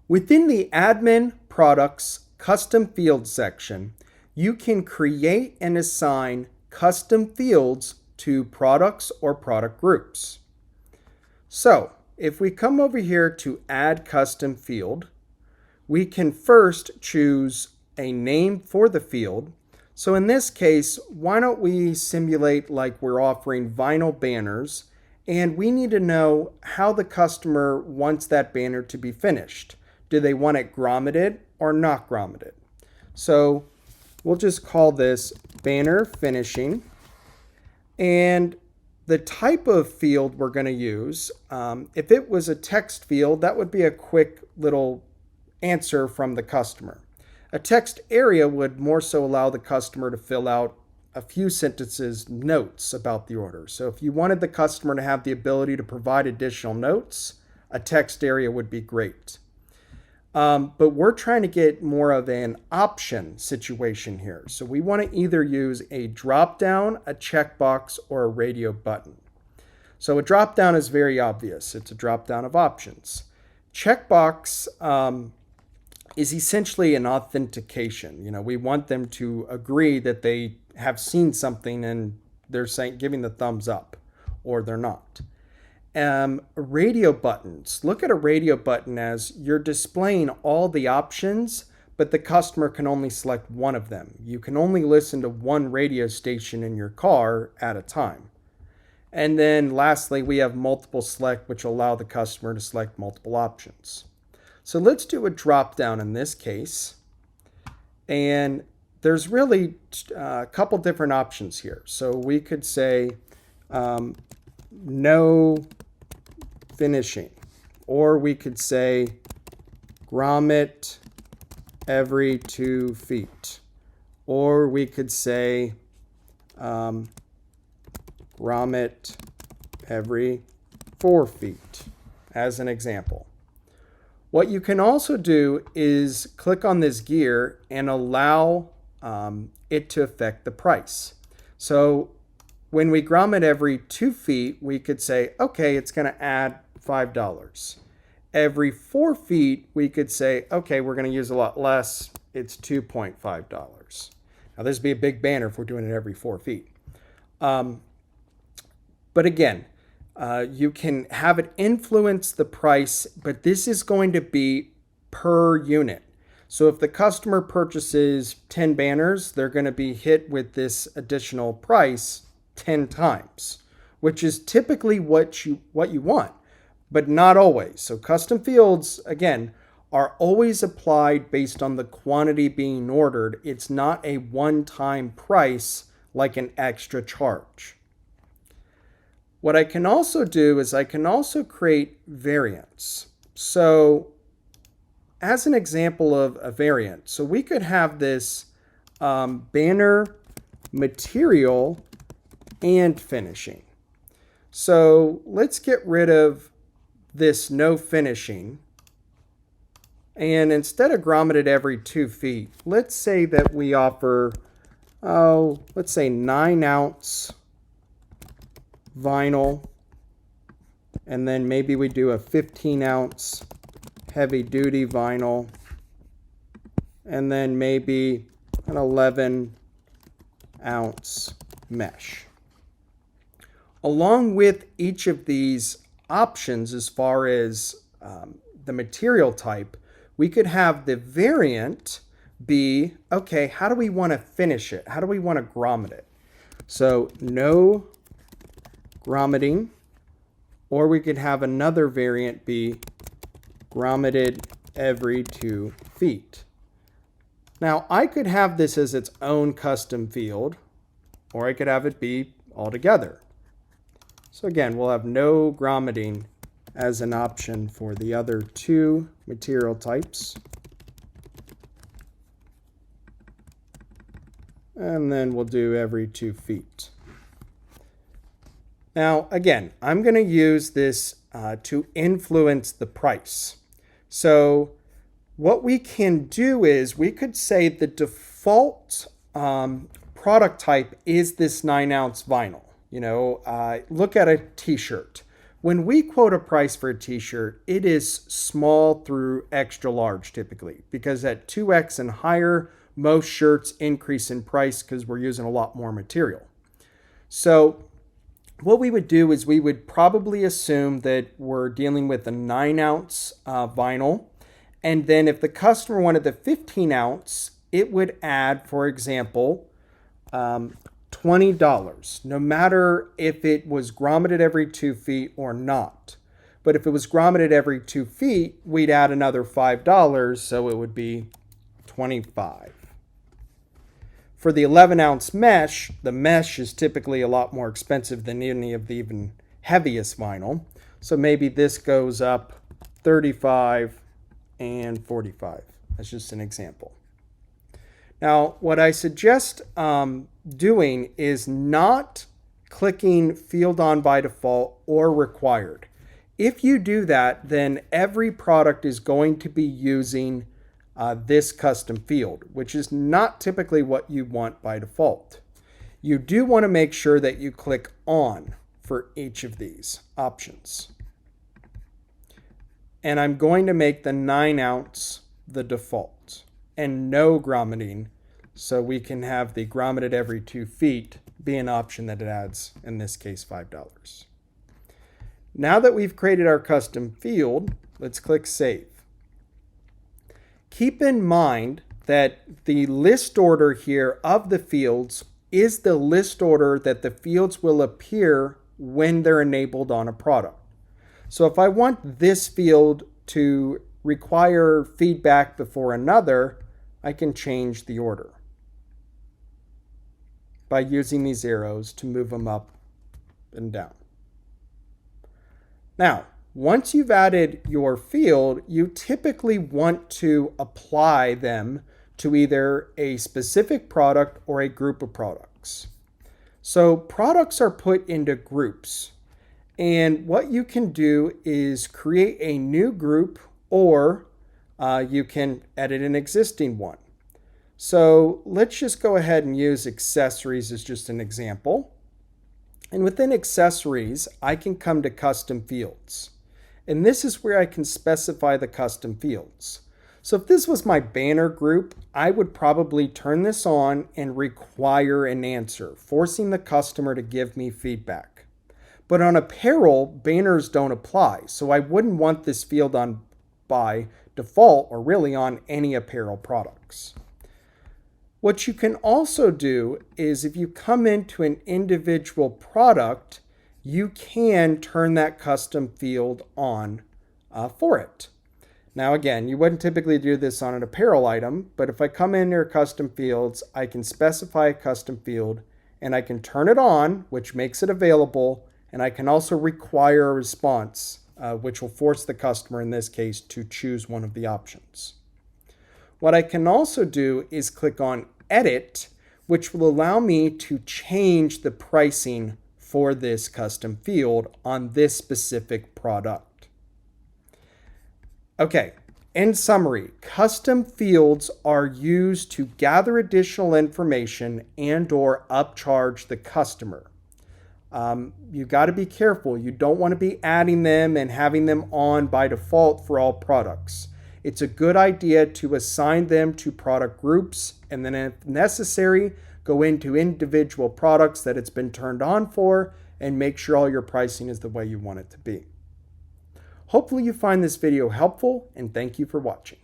Within the Admin Products Custom Fields section, you can create and assign custom fields to products or product groups. So, if we come over here to Add Custom Field, we can first choose a name for the field. So in this case, why don't we simulate like we're offering vinyl banners, and we need to know how the customer wants that banner to be finished. Do they want it grommeted or not grommeted? So we'll just call this banner finishing. And the type of field we're going to use, if it was a text field, that would be a quick little answer from the customer. A text area would more so allow the customer to fill out a few sentences notes about the order. So if you wanted the customer to have the ability to provide additional notes, a text area would be great. But we're trying to get more of an option situation here. So we want to either use a drop down, a checkbox, or a radio button. So a drop down is very obvious. It's a drop down of options. Checkbox is essentially an authentication. We want them to agree that they have seen something and they're giving the thumbs up, or they're not. Radio buttons. Look at a radio button as you're displaying all the options, but the customer can only select one of them. You can only listen to one radio station in your car at a time. And then lastly, we have multiple select, which allow the customer to select multiple options. So let's do a drop down in this case. And there's really a couple different options here. So we could say no finishing, or we could say grommet every 2 feet, or we could say grommet every 4 feet, as an example. What you can also do is click on this gear and allow it to affect the price. So when we grommet every 2 feet, we could say, okay, it's going to add $5. Every 4 feet, we could say, okay, we're going to use a lot less. It's $2.5. Now, this would be a big banner if we're doing it every 4 feet. But again, you can have it influence the price, but this is going to be per unit. So if the customer purchases 10 banners, they're going to be hit with this additional price 10 times, which is typically what you want, but not always. So custom fields, again, are always applied based on the quantity being ordered. It's not a one-time price like an extra charge. What I can also do is I can also create variants. So as an example of a variant, so we could have this banner material and finishing. So let's get rid of this no finishing. And instead of grommeted every 2 feet, let's say that we offer, let's say 9-ounce vinyl, and then maybe we do a 15-ounce heavy duty vinyl, and then maybe an 11-ounce mesh. Along with each of these options, as far as the material type, we could have the variant be, okay, how do we want to finish it? How do we want to grommet it? So no grommeting, or we could have another variant be grommeted every 2 feet. Now, I could have this as its own custom field, or I could have it be all together. So again, we'll have no grommeting as an option for the other 2 material types. And then we'll do every 2 feet. Now, again, I'm going to use this to influence the price. So what we can do is we could say the default product type is this 9-ounce vinyl. Look at a t-shirt. When we quote a price for a t-shirt, it is small through extra large typically, because at 2X and higher, most shirts increase in price because we're using a lot more material. So what we would do is we would probably assume that we're dealing with a 9-ounce vinyl. And then if the customer wanted the 15-ounce, it would add, for example, $20, no matter if it was grommeted every 2 feet or not. But if it was grommeted every 2 feet, we'd add another $5, so it would be $25. For the 11-ounce mesh, the mesh is typically a lot more expensive than any of the even heaviest vinyl. So maybe this goes up $35 and $45. That's just an example. Now, what I suggest doing is not clicking field on by default or required. If you do that, then every product is going to be using this custom field, which is not typically what you want by default. You do want to make sure that you click on for each of these options. And I'm going to make the 9-ounce the default and no grommeting, so we can have the grommeted every 2 feet be an option that it adds, in this case, $5. Now that we've created our custom field, let's click Save. Keep in mind that the list order here of the fields is the list order that the fields will appear when they're enabled on a product. So if I want this field to require feedback before another, I can change the order by using these arrows to move them up and down. Now, once you've added your field, you typically want to apply them to either a specific product or a group of products. So products are put into groups. And what you can do is create a new group, or you can edit an existing one. So let's just go ahead and use accessories as just an example. And within accessories, I can come to custom fields. And this is where I can specify the custom fields. So if this was my banner group, I would probably turn this on and require an answer, forcing the customer to give me feedback. But on apparel, banners don't apply, so I wouldn't want this field on by default or really on any apparel products. What you can also do is if you come into an individual product, you can turn that custom field on for it. Now again, you wouldn't typically do this on an apparel item, but if I come in near custom fields, I can specify a custom field and I can turn it on, which makes it available, and I can also require a response, which will force the customer in this case to choose one of the options. What I can also do is click on Edit, which will allow me to change the pricing for this custom field on this specific product. Okay, in summary, custom fields are used to gather additional information and/or upcharge the customer. You got to be careful. You don't want to be adding them and having them on by default for all products. It's a good idea to assign them to product groups and then if necessary, go into individual products that it's been turned on for and make sure all your pricing is the way you want it to be. Hopefully you find this video helpful and thank you for watching.